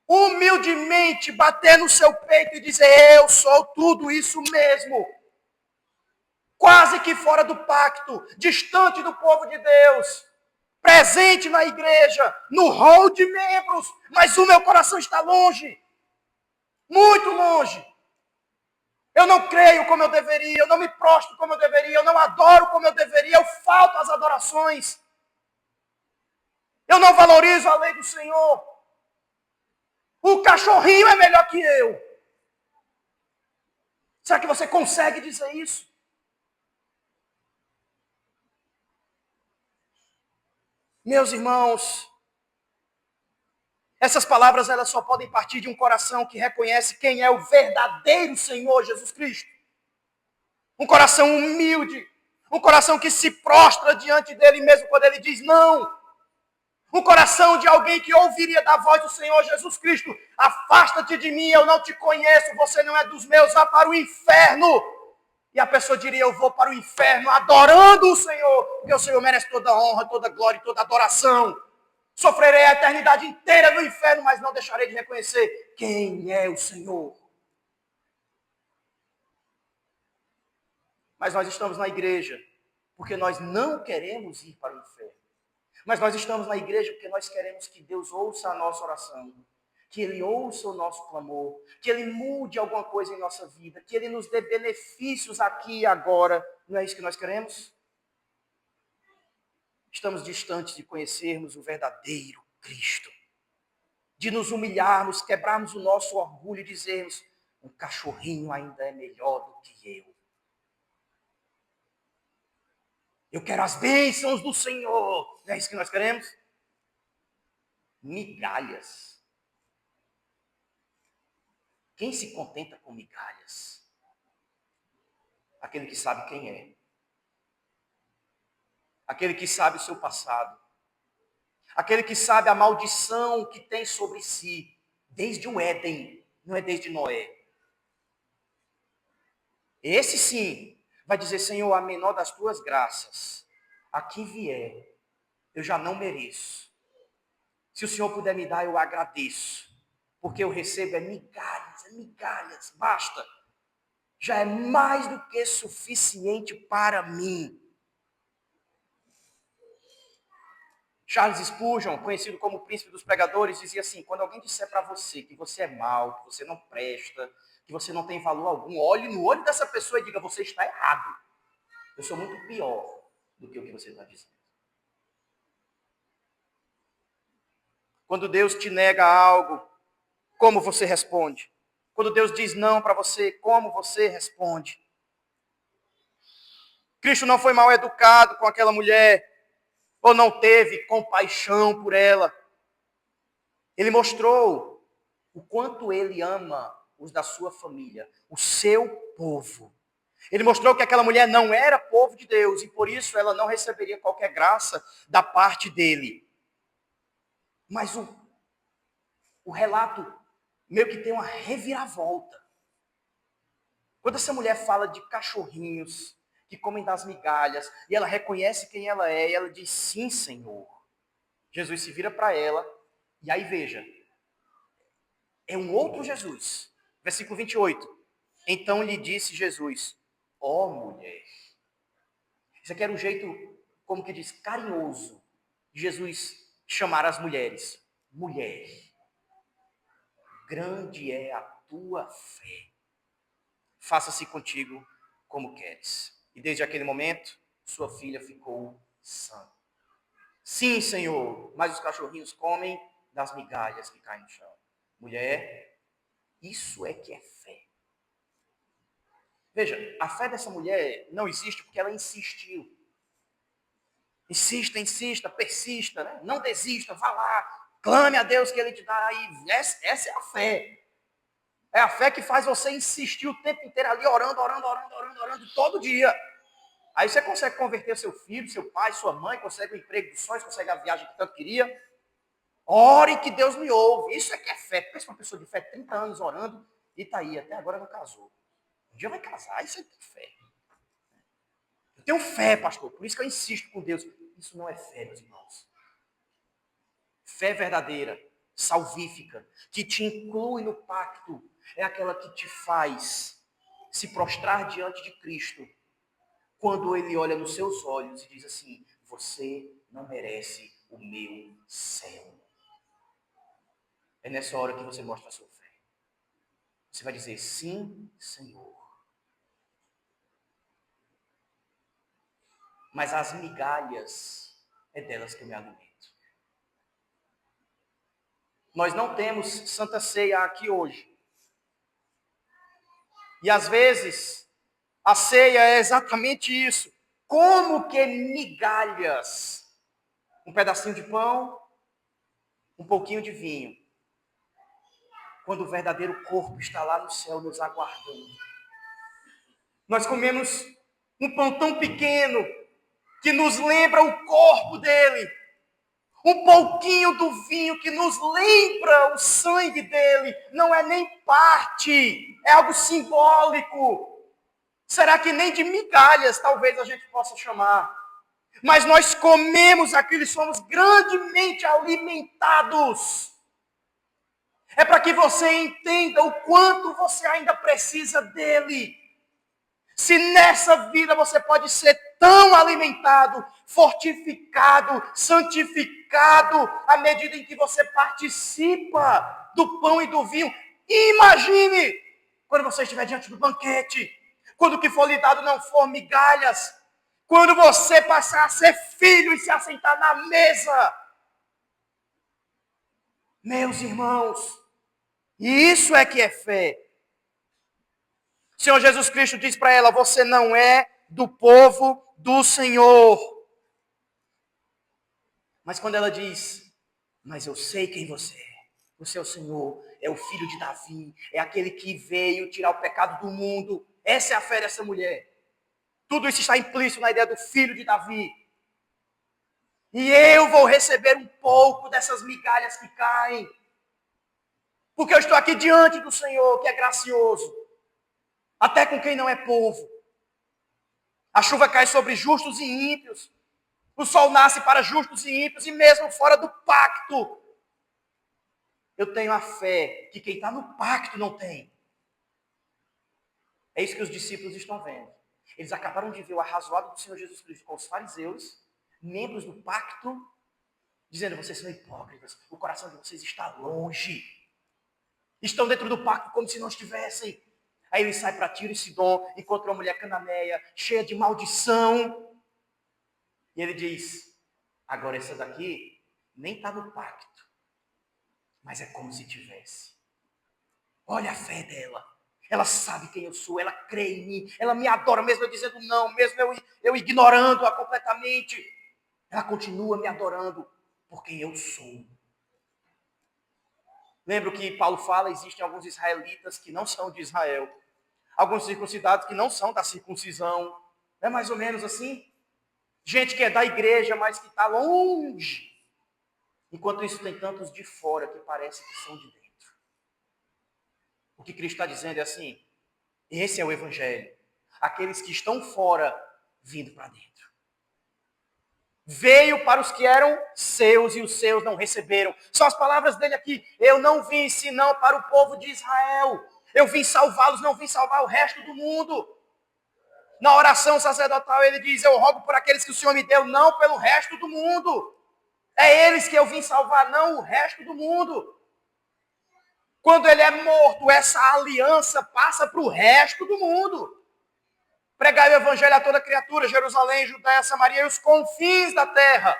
humildemente bater no seu peito e dizer: eu sou tudo isso mesmo. Quase que fora do pacto, distante do povo de Deus, presente na igreja, no hall de membros, mas o meu coração está longe, muito longe. Eu não creio como eu deveria, eu não me prostro como eu deveria, eu não adoro como eu deveria, eu falto às adorações. Eu não valorizo a lei do Senhor. O cachorrinho é melhor que eu. Será que você consegue dizer isso? Meus irmãos, essas palavras elas só podem partir de um coração que reconhece quem é o verdadeiro Senhor Jesus Cristo. Um coração humilde, um coração que se prostra diante dele mesmo quando ele diz não. Um coração de alguém que ouviria da voz do Senhor Jesus Cristo: afasta-te de mim, eu não te conheço, você não é dos meus, vá para o inferno. E a pessoa diria: eu vou para o inferno adorando o Senhor, porque o Senhor merece toda a honra, toda a glória e toda a adoração. Sofrerei a eternidade inteira no inferno, mas não deixarei de reconhecer quem é o Senhor. Mas nós estamos na igreja porque nós não queremos ir para o inferno. Mas nós estamos na igreja porque nós queremos que Deus ouça a nossa oração, que Ele ouça o nosso clamor, que Ele mude alguma coisa em nossa vida, que Ele nos dê benefícios aqui e agora. Não é isso que nós queremos? Estamos distantes de conhecermos o verdadeiro Cristo, de nos humilharmos, quebrarmos o nosso orgulho e dizermos: um cachorrinho ainda é melhor do que eu. Eu quero as bênçãos do Senhor. Não é isso que nós queremos? Migalhas. Quem se contenta com migalhas? Aquele que sabe quem é. Aquele que sabe o seu passado. Aquele que sabe a maldição que tem sobre si, desde o Éden, não é desde Noé. Esse sim vai dizer: Senhor, a menor das tuas graças, aqui vier, eu já não mereço. Se o Senhor puder me dar, eu agradeço. Porque eu recebo migalhas, basta. Já é mais do que suficiente para mim. Charles Spurgeon, conhecido como o príncipe dos pregadores, dizia assim: quando alguém disser para você que você é mau, que você não presta, que você não tem valor algum, olhe no olho dessa pessoa e diga: você está errado. Eu sou muito pior do que o que você está dizendo. Quando Deus te nega algo, como você responde? Quando Deus diz não para você, como você responde? Cristo não foi mal educado com aquela mulher, ou não teve compaixão por ela. Ele mostrou o quanto ele ama os da sua família, o seu povo. Ele mostrou que aquela mulher não era povo de Deus e por isso ela não receberia qualquer graça da parte dele. Mas o relato meio que tem uma reviravolta. Quando essa mulher fala de cachorrinhos que comem das migalhas e ela reconhece quem ela é e ela diz: sim, Senhor. Jesus se vira para ela e aí veja, é um outro Jesus. Versículo 28. Então lhe disse Jesus: ó mulher. Isso aqui era um jeito, como que diz, carinhoso de Jesus chamar as mulheres. Mulher, grande é a tua fé. Faça-se contigo como queres. E desde aquele momento, sua filha ficou sã. Sim, Senhor, mas os cachorrinhos comem das migalhas que caem no chão. Mulher, isso é que é fé. Veja, a fé dessa mulher não existe porque ela insistiu. Insista, insista, persista, né? Não desista, vá lá, clame a Deus que Ele te dá. E essa é a fé. É a fé que faz você insistir o tempo inteiro ali, orando, todo dia. Aí você consegue converter seu filho, seu pai, sua mãe, consegue o emprego dos sonhos, consegue a viagem que tanto queria. Ore que Deus me ouve. Isso é que é fé. Pensa uma pessoa de fé, 30 anos orando, e está aí, até agora não casou. Um dia vai casar, isso é que é fé. Eu tenho fé, pastor, por isso que eu insisto com Deus. Isso não é fé, meus irmãos. Fé verdadeira, salvífica, que te inclui no pacto, é aquela que te faz se prostrar diante de Cristo, quando Ele olha nos seus olhos e diz assim: você não merece o meu céu. É nessa hora que você mostra a sua fé. Você vai dizer: sim, Senhor. Mas as migalhas, é delas que eu me alimento. Nós não temos Santa Ceia aqui hoje. E às vezes, a ceia é exatamente isso. Como que migalhas? Um pedacinho de pão, um pouquinho de vinho. Quando o verdadeiro corpo está lá no céu nos aguardando. Nós comemos um pão tão pequeno que nos lembra o corpo dele. Um pouquinho do vinho que nos lembra o sangue dele. Não é nem parte, é algo simbólico. Será que nem de migalhas talvez a gente possa chamar? Mas nós comemos aquilo e somos grandemente alimentados. É para que você entenda o quanto você ainda precisa dele. Se nessa vida você pode ser tão alimentado, fortificado, santificado, à medida em que você participa do pão e do vinho, imagine quando você estiver diante do banquete, quando o que for lhe dado não for migalhas, quando você passar a ser filho e se assentar na mesa. Meus irmãos, isso é que é fé. O Senhor Jesus Cristo diz para ela: você não é do povo do Senhor. Mas quando ela diz: mas eu sei quem você é. Você é o Senhor, é o filho de Davi, é aquele que veio tirar o pecado do mundo. Essa é a fé dessa mulher. Tudo isso está implícito na ideia do filho de Davi. E eu vou receber um pouco dessas migalhas que caem. Porque eu estou aqui diante do Senhor, que é gracioso. Até com quem não é povo. A chuva cai sobre justos e ímpios. O sol nasce para justos e ímpios. E mesmo fora do pacto, eu tenho a fé que quem está no pacto não tem. É isso que os discípulos estão vendo. Eles acabaram de ver o arrazoado do Senhor Jesus Cristo com os fariseus, membros do pacto, dizendo: vocês são hipócritas, o coração de vocês está longe. Estão dentro do pacto como se não estivessem. Aí ele sai para Tiro e Sidom, encontra uma mulher cananeia, cheia de maldição. E ele diz: agora essa daqui nem está no pacto, mas é como se tivesse. Olha a fé dela. Ela sabe quem eu sou, ela crê em mim, ela me adora, mesmo eu dizendo não, mesmo eu ignorando-a completamente. Ela continua me adorando por quem eu sou. Lembra que Paulo fala, existem alguns israelitas que não são de Israel, alguns circuncidados que não são da circuncisão. É mais ou menos assim. Gente que é da igreja, mas que está longe. Enquanto isso, tem tantos de fora que parece que são de dentro. O que Cristo está dizendo é assim: esse é o evangelho. Aqueles que estão fora, vindo para dentro. Veio para os que eram seus e os seus não receberam. São as palavras dele aqui: eu não vim senão para o povo de Israel. Eu vim salvá-los, não vim salvar o resto do mundo. Na oração sacerdotal ele diz: eu rogo por aqueles que o Senhor me deu, não pelo resto do mundo. É eles que eu vim salvar, não o resto do mundo. Quando ele é morto, essa aliança passa para o resto do mundo. Pregai o evangelho a toda criatura, Jerusalém, Judéia, Samaria e os confins da terra.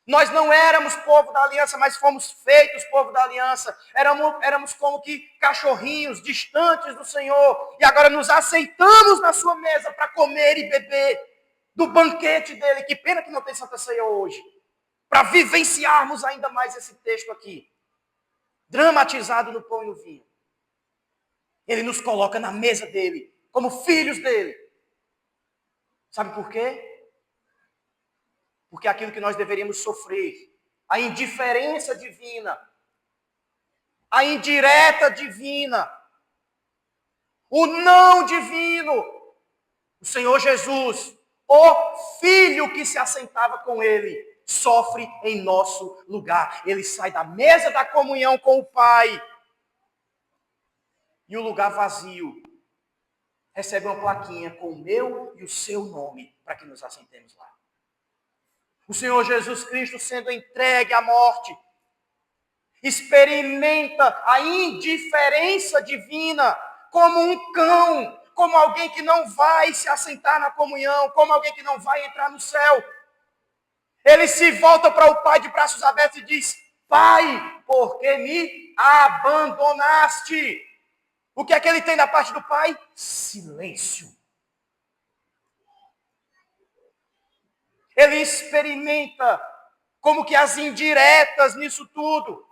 Nós não éramos povo da aliança, mas fomos feitos povo da aliança. Éramos como que cachorrinhos distantes do Senhor. E agora nos aceitamos na sua mesa para comer e beber do banquete dele. Que pena que não tem Santa Ceia hoje. Para vivenciarmos ainda mais esse texto aqui. Dramatizado no pão e no vinho. Ele nos coloca na mesa dele, como filhos dele. Sabe por quê? Porque aquilo que nós deveríamos sofrer, a indiferença divina, a indireta divina, o não divino, o Senhor Jesus, o Filho que se assentava com ele, sofre em nosso lugar. Ele sai da mesa da comunhão com o Pai, e o lugar vazio recebe uma plaquinha com o meu e o seu nome, para que nos assentemos lá. O Senhor Jesus Cristo sendo entregue à morte, experimenta a indiferença divina como um cão, como alguém que não vai se assentar na comunhão, como alguém que não vai entrar no céu. Ele se volta para o Pai de braços abertos e diz: Pai, por que me abandonaste? O que é que ele tem da parte do Pai? Silêncio. Ele experimenta como que as indiretas nisso tudo.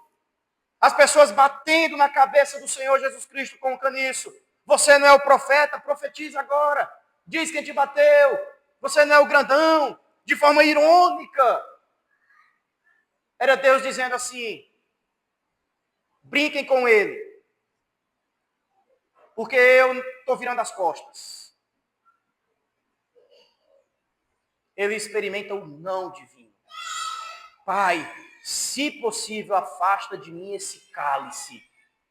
As pessoas batendo na cabeça do Senhor Jesus Cristo com o caniço. Você não é o profeta? Profetiza agora. Diz quem te bateu. Você não é o grandão. De forma irônica. Era Deus dizendo assim: brinquem com ele. Porque eu estou virando as costas. Ele experimenta o não divino. Pai, se possível, afasta de mim esse cálice.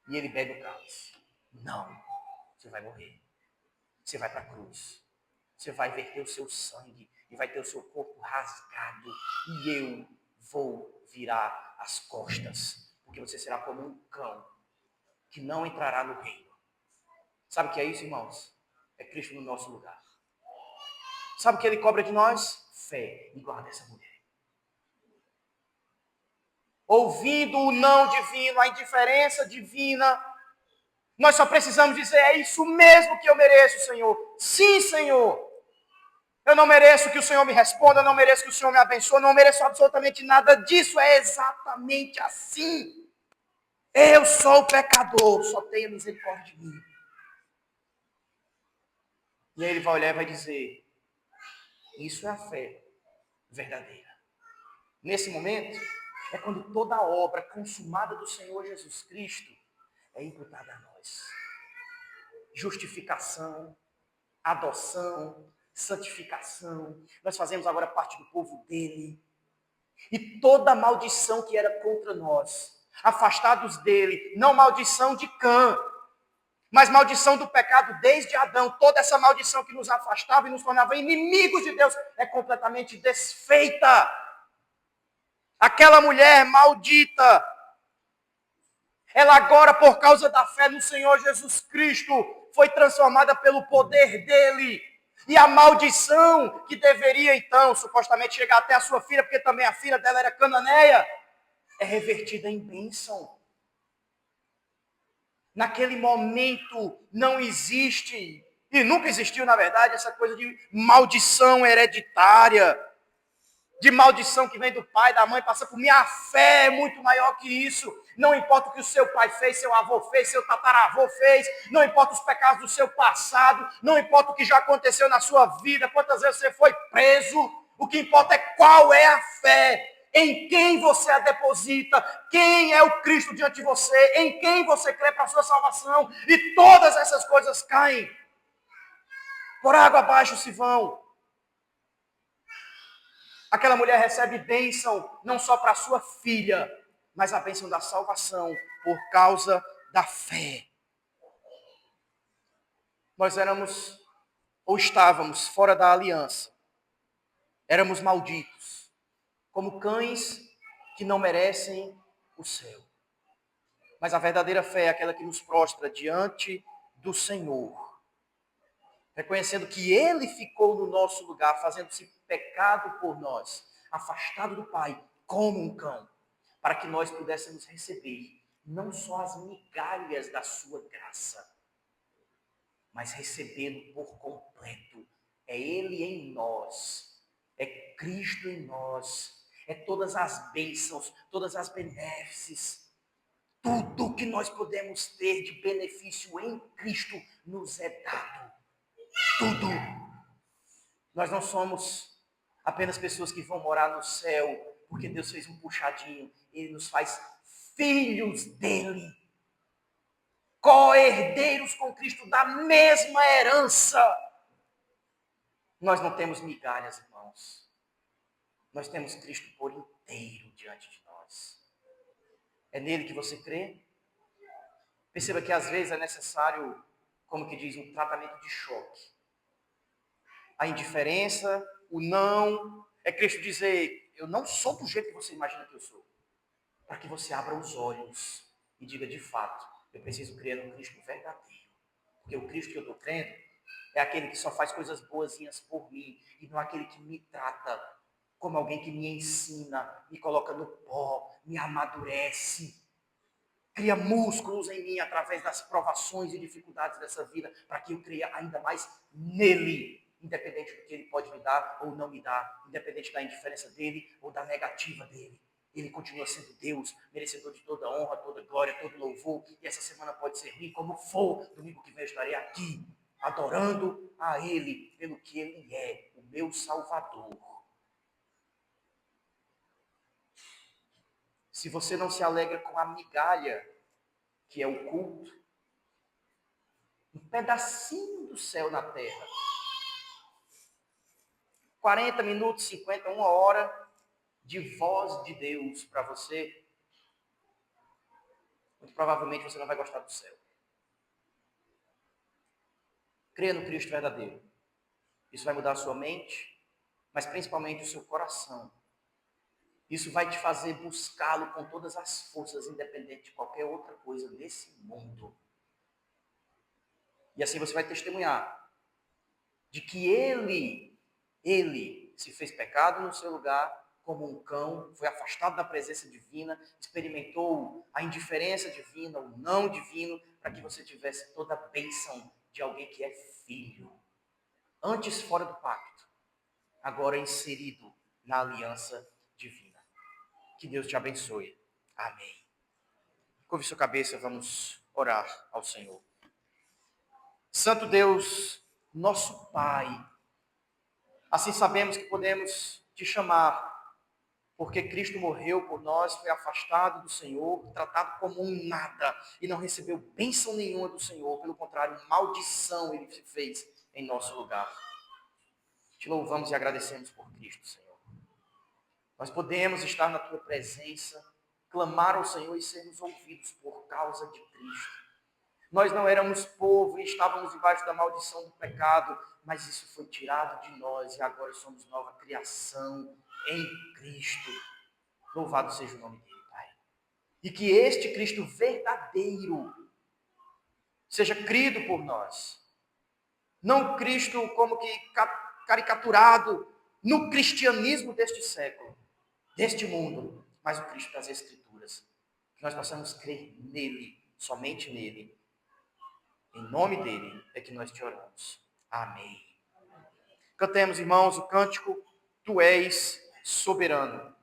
E ele bebe o cálice. Não, você vai morrer. Você vai para a cruz. Você vai verter o seu sangue e vai ter o seu corpo rasgado. E eu vou virar as costas. Porque você será como um cão que não entrará no reino. Sabe o que é isso, irmãos? É Cristo no nosso lugar. Sabe o que ele cobra de nós? Fé igual a dessa mulher. Ouvindo o não divino, a indiferença divina, nós só precisamos dizer: é isso mesmo que eu mereço, Senhor. Sim, Senhor. Eu não mereço que o Senhor me responda, eu não mereço que o Senhor me abençoe, eu não mereço absolutamente nada disso. É exatamente assim. Eu sou o pecador, só tenha misericórdia de mim. E aí ele vai olhar e vai dizer: isso é a fé verdadeira. Nesse momento, é quando toda a obra consumada do Senhor Jesus Cristo é imputada a nós. Justificação, adoção, santificação. Nós fazemos agora parte do povo dele. E toda maldição que era contra nós, afastados dele, não maldição de Cã, mas maldição do pecado desde Adão, toda essa maldição que nos afastava e nos tornava inimigos de Deus, é completamente desfeita. Aquela mulher maldita, ela agora, por causa da fé no Senhor Jesus Cristo, foi transformada pelo poder dele. E a maldição que deveria, então, supostamente chegar até a sua filha, porque também a filha dela era cananeia, é revertida em bênção. Naquele momento não existe, e nunca existiu, na verdade, essa coisa de maldição hereditária, de maldição que vem do pai, da mãe, passa por mim. A fé é muito maior que isso. Não importa o que o seu pai fez, seu avô fez, seu tataravô fez, não importa os pecados do seu passado, não importa o que já aconteceu na sua vida, quantas vezes você foi preso, o que importa é qual é a fé, em quem você a deposita, quem é o Cristo diante de você, em quem você crê para a sua salvação, e todas essas coisas caem, por água abaixo se vão. Aquela mulher recebe bênção não só para sua filha, mas a bênção da salvação por causa da fé. Nós éramos, ou estávamos, fora da aliança. Éramos malditos. como cães que não merecem o céu. Mas a verdadeira fé é aquela que nos prostra diante do Senhor, reconhecendo que Ele ficou no nosso lugar, fazendo-se pecado por nós, afastado do Pai, como um cão, para que nós pudéssemos receber não só as migalhas da sua graça, mas recebê-lo por completo. É Ele em nós, é Cristo em nós, é todas as bênçãos, todas as benéfices, tudo que nós podemos ter de benefício em Cristo nos é dado. Tudo. Nós não somos apenas pessoas que vão morar no céu, porque Deus fez um puxadinho. Ele nos faz filhos dele, co-herdeiros com Cristo da mesma herança. Nós não temos migalhas, irmãos. Nós temos Cristo por inteiro diante de nós. É nele que você crê? Perceba que às vezes é necessário, como que diz, um tratamento de choque. A indiferença, o não, é Cristo dizer, eu não sou do jeito que você imagina que eu sou. Para que você abra os olhos e diga, de fato, eu preciso crer no Cristo verdadeiro. Porque o Cristo que eu estou crendo é aquele que só faz coisas boazinhas por mim, e não aquele que me trata como alguém que me ensina, me coloca no pó, me amadurece, cria músculos em mim através das provações e dificuldades dessa vida, para que eu creia ainda mais nele, independente do que ele pode me dar ou não me dar, independente da indiferença dele ou da negativa dele. Ele continua sendo Deus, merecedor de toda honra, toda glória, todo louvor. E essa semana pode ser ruim como for. Domingo que vem eu estarei aqui, adorando a Ele pelo que Ele é, o meu Salvador. Se você não se alegra com a migalha, que é o culto, um pedacinho do céu na terra, 40 minutos, 50, uma hora de voz de Deus para você, muito provavelmente você não vai gostar do céu. Creia no Cristo verdadeiro. Isso vai mudar a sua mente, mas principalmente o seu coração. Isso vai te fazer buscá-lo com todas as forças, independente de qualquer outra coisa nesse mundo. E assim você vai testemunhar de que Ele se fez pecado no seu lugar, como um cão, foi afastado da presença divina, experimentou a indiferença divina, o não divino, para que você tivesse toda a bênção de alguém que é filho. Antes fora do pacto, agora inserido na aliança divina. Que Deus te abençoe. Amém. Curve sua cabeça, vamos orar ao Senhor. Santo Deus, nosso Pai, assim sabemos que podemos te chamar, porque Cristo morreu por nós, foi afastado do Senhor, tratado como um nada, e não recebeu bênção nenhuma do Senhor, pelo contrário, maldição ele fez em nosso lugar. Te louvamos e agradecemos por Cristo, Senhor. Nós podemos estar na tua presença, clamar ao Senhor e sermos ouvidos por causa de Cristo. Nós não éramos povo e estávamos debaixo da maldição do pecado, mas isso foi tirado de nós e agora somos nova criação em Cristo. Louvado seja o nome dele, Pai. E que este Cristo verdadeiro seja crido por nós. Não Cristo como que caricaturado no cristianismo deste século, deste mundo, mas o Cristo das Escrituras. Que nós possamos crer nele, somente nele. Em nome dele é que nós te oramos. Amém. Cantemos, irmãos, o cântico Tu és soberano.